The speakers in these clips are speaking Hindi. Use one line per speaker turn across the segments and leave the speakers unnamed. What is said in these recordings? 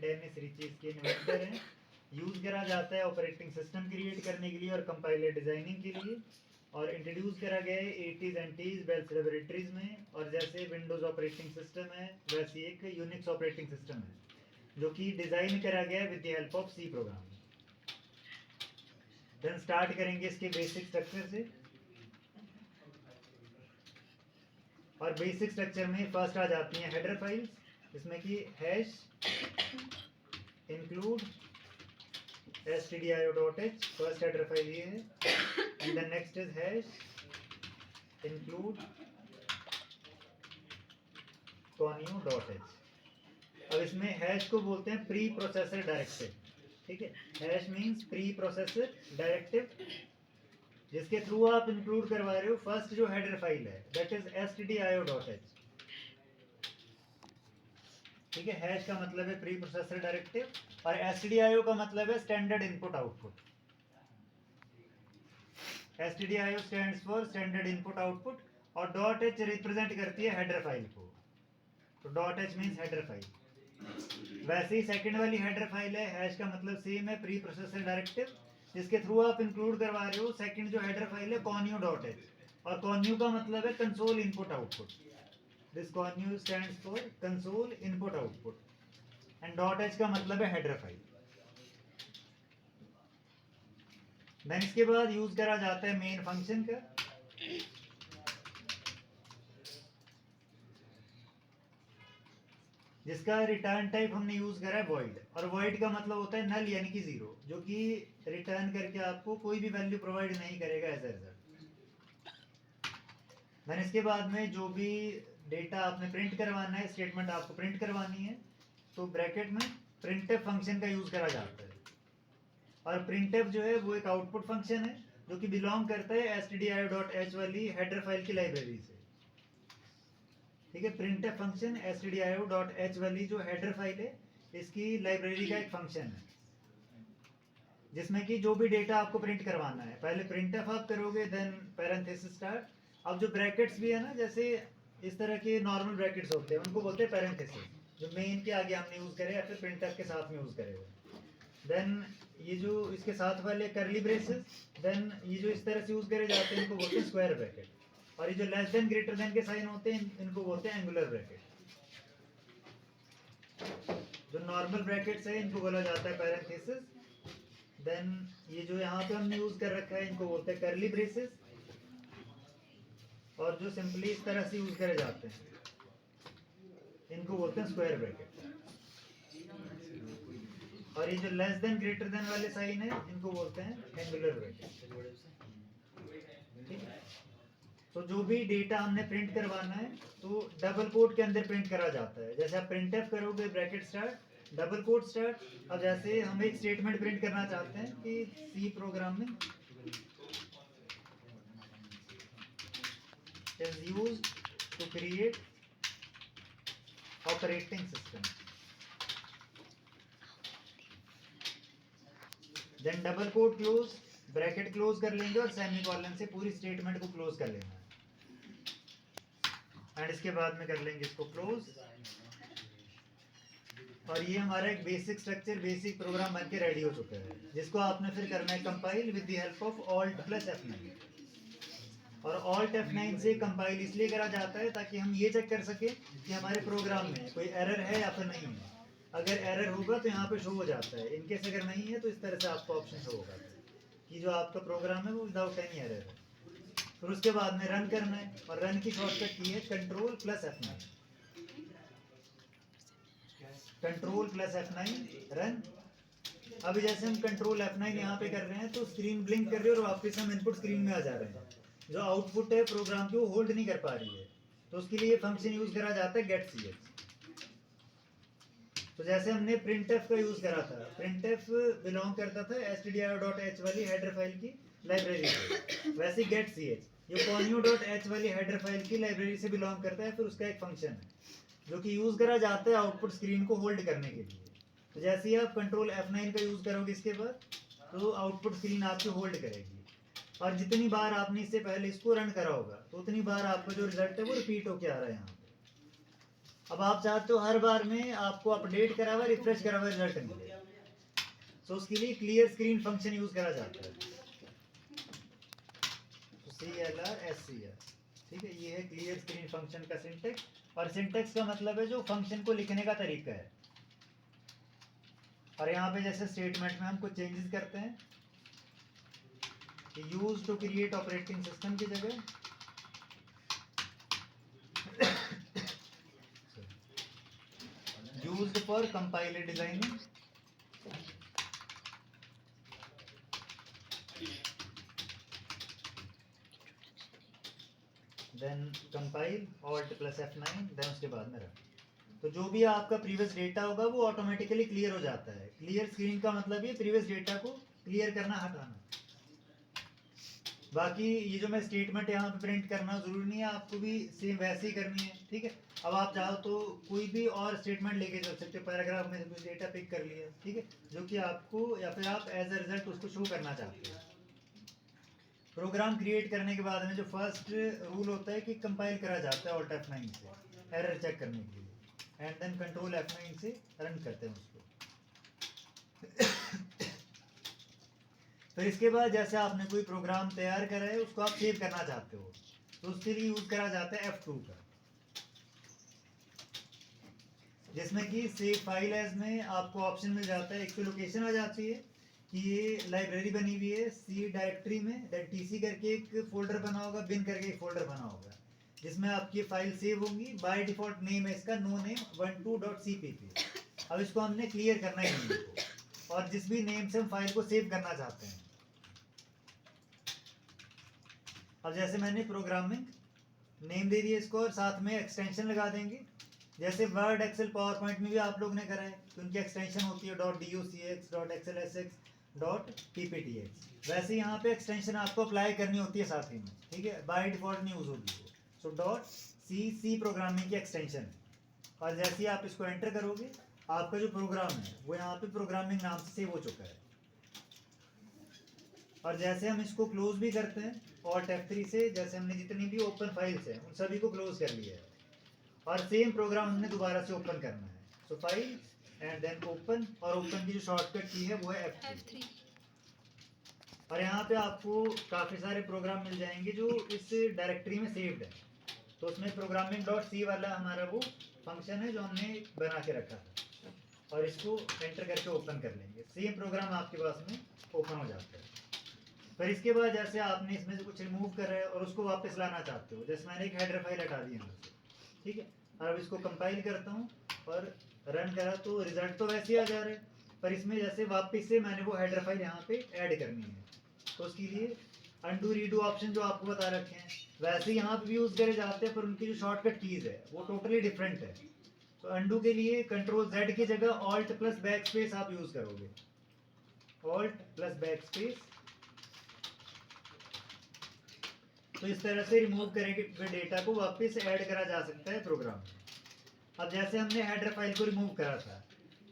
डेनिस रिची इसके इन्वेंटर हैं। यूज़ करा जाता है ऑपरेटिंग सिस्टम क्रिएट करने के लिए और कंपाइलर डिज़ाइनिंग के लिए, और इंट्रोड्यूस करा गया है 80s and 90s bells laboratories में। और जैसे विंडोज़ ऑपरेटिंग सिस्टम है वैसे एक यूनिक्स ऑपरेटिंग सिस्टम है जो कि डिज़ाइन करा गया है with the help of C program. Then start करेंगे इसके बेसिक स्ट्रक्चर से। और बेसिक स्ट्रक्चर में फर्स्ट आ जाती हैं हेडर फाइल्स, जिसमें कि hash include stdio.h first header file ये है, and then next is hash include conio.h। अब इसमें हैश को बोलते हैं प्री प्रोसेसर डायरेक्टिव, ठीक है। Hash means pre processor directive, जिसके थ्रू आप इंक्लूड करवा रहे हो फर्स्ट जो हेडर फाइल है दैट इज stdio.h, ठीक है। हैश का मतलब है प्री प्रोसेसर डायरेक्टिव और stdio का मतलब है standard input output. stdio stands for standard input output और .h रिप्रेजेंट करती है हेडर फाइल को, तो .h मींस हेडर फाइल। वैसे ही सेकंड वाली हेडर फाइल है हैश का मतलब सेम है प्री प्रोसेसर डायरेक्टिव, जिसके थ्रू आप इंक्लूड करवा रहे हो सेकंड जो हेडर फाइल है conio.h, और conio का मतलब है console input output. This conio stands for console input output and .h का मतलब है हेडर फाइल। देन इसके बाद यूज करा जाता है मेन फंक्शन का, जिसका रिटर्न टाइप हमने यूज करा है void, और void का मतलब होता है नल यानी कि जीरो, जो कि रिटर्न करके आपको कोई भी वैल्यू प्रोवाइड नहीं करेगा एज ए रिजल्ट। देन इसके बाद में जो भी डेटा आपने प्रिंट करवाना है, स्टेटमेंट आपको प्रिंट करवानी है, तो ब्रैकेट में printf फंक्शन का यूज करा जाता है। और printf जो है वो एक आउटपुट फंक्शन है जो कि बिलोंग करता है stdio.h वाली हेडर फाइल की लाइब्रेरी से, ठीक है। printf फंक्शन stdio.h वाली जो हेडर फाइल है इसकी लाइब्रेरी का एक फंक्शन है, जिसमें कि जो भी डेटा आपको प्रिंट करवाना है पहले printf आप करोगे, देन पैरेंथेसिस स्टार्ट। अब जो ब्रैकेट्स भी है ना, जैसे इस तरह के नॉर्मल ब्रैकेट्स होते हैं उनको बोलते हैं पैरेंथेसिस, जो मेन के आगे हमने यूज करे या फिर printf के साथ में यूज करे हुए। देन ये जो इसके साथ वाले करली ब्रेसेस, देन ये जो इस तरह से यूज करे जाते हैं इनको बोलते हैं स्क्वायर ब्रैकेट, और ये जो लेस देन ग्रेटर देन के साइन होते हैं इनको बोलते हैं एंगुलर ब्रैकेट। जो नॉर्मल ब्रैकेट्स है इनको बोला जाता है पैरेंथेसिस। देन ये जो यहाँ पे हमने यूज कर रखा है इनको बोलते हैं करली ब्रेसेस, और जो सिंपली इस तरह से यूज करे जाते हैं इनको बोलते हैं स्क्वायर ब्रैकेट। और ये जो लेस देन ग्रेटर देन वाले साइन है इनको बोलते हैं एंगुलर ब्रैकेट, ठीक है। तो जो भी डेटा हमने प्रिंट करवाना है तो डबल कोट के अंदर प्रिंट करा जाता है। जैसे आप printf करोगे bracket start double quote start. अब जैसे हम एक स्टेटमेंट प्रिंट करना चाहते हैं कि सी प्रोग्राम में is used to create operating system, then double quote close, bracket close कर लेंगे और सेमीकोलन से पूरी स्टेटमेंट को क्लोज कर लेना है, एंड इसके बाद में कर लेंगे इसको क्लोज। और ये हमारा एक बेसिक स्ट्रक्चर बेसिक प्रोग्राम बनके रेडी हो चुका है, जिसको आपने फिर करना है compile with the help of alt plus F9। और ऑल्ट F9 से कंपाइल इसलिए करा जाता है ताकि हम ये चेक कर सके कि हमारे प्रोग्राम में कोई एरर है या फिर नहीं है। अगर एरर होगा तो यहाँ पे शो हो जाता है, इनकेस अगर नहीं है तो इस तरह से आपको ऑप्शन शो होगा कि जो आपका प्रोग्राम है वो विदाउट एनी एरर है। फिर उसके बाद में रन करना है, और रन की शॉर्टकट की है control plus F9, control plus F9 run. अभी जैसे हम कंट्रोल F9 यहाँ पे कर रहे हैं तो स्क्रीन ब्लिंक कर रही है और वापस हम इनपुट स्क्रीन में आ जा रहे हैं। जो आउटपुट है प्रोग्राम की वो होल्ड नहीं कर पा रही है, तो उसके लिए फंक्शन यूज करा जाता है getch। तो जैसे हमने printf का यूज करा था, printf बिलोंग करता था stdio.h वाली हेडर फाइल की लाइब्रेरी से, वैसे getch ये conio.h वाली हेडर फाइल की लाइब्रेरी से बिलोंग करता है। फिर उसका एक फंक्शन है जो कि यूज करा जाता है आउटपुट स्क्रीन को होल्ड करने के लिए। तो जैसे ही आप कंट्रोल F9 का यूज करोगे इसके बाद, तो आउटपुट स्क्रीन आपकी होल्ड करेगी, और जितनी बार आपने इससे पहले इसको रन करा होगा तो उतनी बार आपका जो रिजल्ट है वो रिपीट होके आ रहा है यहाँ पे। अब आप चाहते हो हर बार में आपको अपडेट करा हुआ रिफ्रेश करा हुआ रिजल्ट मिले, तो उसके लिए क्लियर स्क्रीन फंक्शन यूज करा जाता है, CLR, ठीक है। ये है क्लियर स्क्रीन फंक्शन का सिंटेक्स, और सिंटेक्स का मतलब है जो फंक्शन को लिखने का तरीका है। और यहाँ पे जैसे स्टेटमेंट में हम कुछ चेंजेस करते हैं, use to create operating system की जगह used for compiler designing, then compile alt plus F9, देन उसके बाद में रन। तो जो भी आपका प्रीवियस डेटा होगा वो ऑटोमेटिकली क्लियर हो जाता है। क्लियर स्क्रीन का मतलब ये प्रीवियस डेटा को क्लियर करना, हटाना। बाकी ये जो मैं स्टेटमेंट यहाँ पे प्रिंट करना जरूरी नहीं है, आपको भी सेम वैसे ही करनी है, ठीक है। अब आप चाहो तो कोई भी और स्टेटमेंट लेके चल सकते हो, पैराग्राफ में से कुछ डेटा पिक कर लिया, ठीक है, जो कि आपको या फिर आप एज अ रिजल्ट उसको शो करना चाहते हो। प्रोग्राम क्रिएट करने के बाद में जो फर्स्ट रूल होता है कि कंपाइल करा जाता है ऑल्ट F9 से एरर चेक करने के लिए, एंड देन कंट्रोल F9 से रन करते हैं उसको। फिर इसके बाद जैसे आपने कोई प्रोग्राम तैयार करा है, उसको आप सेव करना चाहते हो, तो उसके लिए यूज करा जाता है F2 का, जिसमें कि सेव फाइल एज में आपको ऑप्शन मिल जाता है। एक तो लोकेशन आ जाती है कि ये लाइब्रेरी बनी हुई है सी डायरेक्टरी में, TC करके एक फोल्डर बना होगा, बिन करके एक फोल्डर बना होगा, जिसमें आपकी फाइल सेव होंगी। बाय डिफॉल्ट नेम है इसका नो नेम 12.cpp। अब इसको हमने क्लियर करना है नेम को, और जिस भी नेम से हम फाइल को सेव करना चाहते हैं। अब जैसे मैंने प्रोग्रामिंग नेम दे दिया इसको, और साथ में एक्सटेंशन लगा देंगे, जैसे वर्ड, एक्सेल, पावर पॉइंट में भी आप लोग ने करा है, तो उनकी एक्सटेंशन होती है .docx, .xlsx, .pptx। वैसे यहाँ पे एक्सटेंशन आपको अप्लाई करनी होती है साथ ही में, ठीक है, बाय डिफॉल्ट नहीं यूज होगी वो। सो .cc प्रोग्रामिंग की एक्सटेंशन है, और जैसे ही आप इसको एंटर करोगे, आपका जो प्रोग्राम है वो यहाँ पे प्रोग्रामिंग नाम से सेव हो चुका है। और जैसे हम इसको क्लोज भी करते हैं ऑल्ट F3 से, जैसे हमने जितनी भी ओपन फाइल्स हैं उन सभी को क्लोज कर लिया है, और सेम प्रोग्राम हमने दोबारा से ओपन करना है। सो फाइल एंड देन ओपन, और ओपन की जो शॉर्टकट की है वो है F3। और यहाँ पे आपको काफ़ी सारे प्रोग्राम मिल जाएंगे जो इस डायरेक्टरी में सेव्ड है। तो उसमें प्रोग्रामिंग .c वाला हमारा वो फंक्शन है जो हमने बना के रखा था, और इसको एंटर करके ओपन कर लेंगे, सेम प्रोग्राम आपके पास में ओपन हो जाता है। फिर इसके बाद जैसे आपने इसमें से कुछ रिमूव कर रहे हैं और उसको वापस लाना चाहते हो, जैसे मैंने एक हेडर फाइल हटा दी यहाँ से, ठीक है, और अब इसको कंपाइल करता हूँ और रन करा, तो रिजल्ट तो वैसे ही आ जा रहे हैं, पर इसमें जैसे वापस से मैंने वो हेडर फाइल यहाँ पे ऐड करनी है, तो उसके लिए अनडू रीडू ऑप्शन जो आपको बता रखे हैं वैसे यहाँ पे भी यूज करे जाते हैं, पर उनकी जो शॉर्टकट कीज है वो टोटली डिफरेंट है। तो अनडू के लिए कंट्रोल Z की जगह ऑल्ट प्लस बैक स्पेस आप यूज करोगे, ऑल्ट प्लस बैक स्पेस। तो इस तरह से रिमूव करेंगे डेटा को वापस ऐड करा जा सकता है प्रोग्राम में। अब जैसे हमने हेडर फाइल को रिमूव करा था,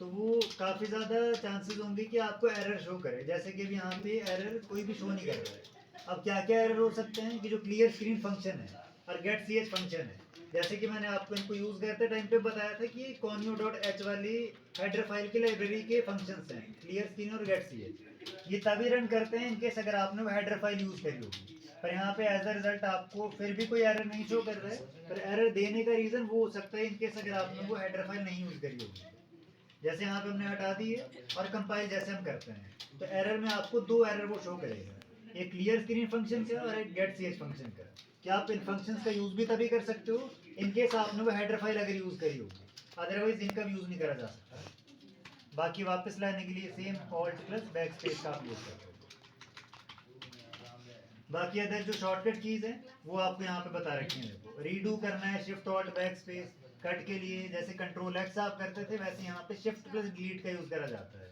तो वो काफ़ी ज़्यादा चांसेस होंगे कि आपको एरर शो करे, जैसे कि अभी यहाँ पे एरर कोई भी शो नहीं कर रहा है। अब क्या क्या एरर हो सकते हैं कि जो क्लियर स्क्रीन फंक्शन है और गेट ch फंक्शन है, जैसे कि मैंने आपको इनको यूज़ करते टाइम पे बताया था कि conio.h वाली हेडर फाइल की लाइब्रेरी के फंक्शंस हैं क्लियर स्क्रीन और गेट ch। ये तभी रन करते हैं इनकेस अगर आपने वो हेडर फाइल यूज़ करी होगी, पर यहाँ पे एज अ रिजल्ट आपको फिर भी कोई एरर नहीं शो कर रहा है, पर एरर देने का रीज़न वो हो सकता है इनकेस अगर आपने वो हेडर फाइल नहीं यूज़ करी होगी। जैसे यहाँ पे हमने हटा दी है, और कंपाइल जैसे हम करते हैं, तो एरर में आपको दो एरर वो शो करेगा, एक क्लियर स्क्रीन फंक्शन का और एक गेट ch फंक्शन का। क्या आप इन फंक्शंस का यूज़ भी तभी कर सकते हो इनकेस आपने वो हेडर फाइल अगर यूज़ करी होगी, अदरवाइज इनका यूज़ नहीं करा जा सकता। बाकी वापस लाने के लिए same alt plus back space का आप यूज़ करते हो। बाकी अदर जो शॉर्टकट कीज है वो आपको यहाँ पे बता रखी है। देखो, रीडू करना है shift alt back space, cut के लिए जैसे कंट्रोल X आप करते थे वैसे यहाँ पे शिफ्ट प्लस डिलीट का यूज करा जाता है।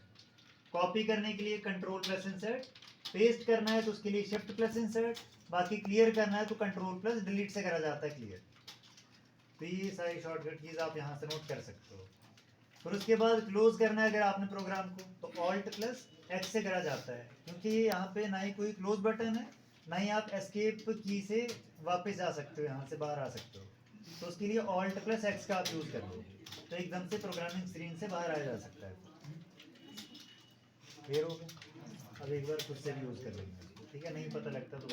कॉपी करने के लिए कंट्रोल प्लस इंसर्ट, पेस्ट करना है तो उसके लिए शिफ्ट प्लस इंसर्ट, बाकी क्लियर करना है तो कंट्रोल प्लस डिलीट से करा जाता है क्लियर। तो ये सारी शॉर्टकट कीज आप यहाँ से नोट कर सकते हो। फिर उसके बाद क्लोज करना है अगर आपने प्रोग्राम को, तो ऑल्ट प्लस X से करा जाता है, क्योंकि यहाँ पे ना ही कोई क्लोज बटन है, ना ही आप एस्केप की से वापस जा सकते हो, यहाँ से बाहर आ सकते हो। तो उसके लिए ऑल्ट प्लस एक्स का आप यूज़ कर लो, तो एकदम से प्रोग्रामिंग स्क्रीन से बाहर आ जा सकता है। क्लियर हो गया? अब एक बार खुद से भी यूज़ कर लेंगे, ठीक है? नहीं पता लगता तो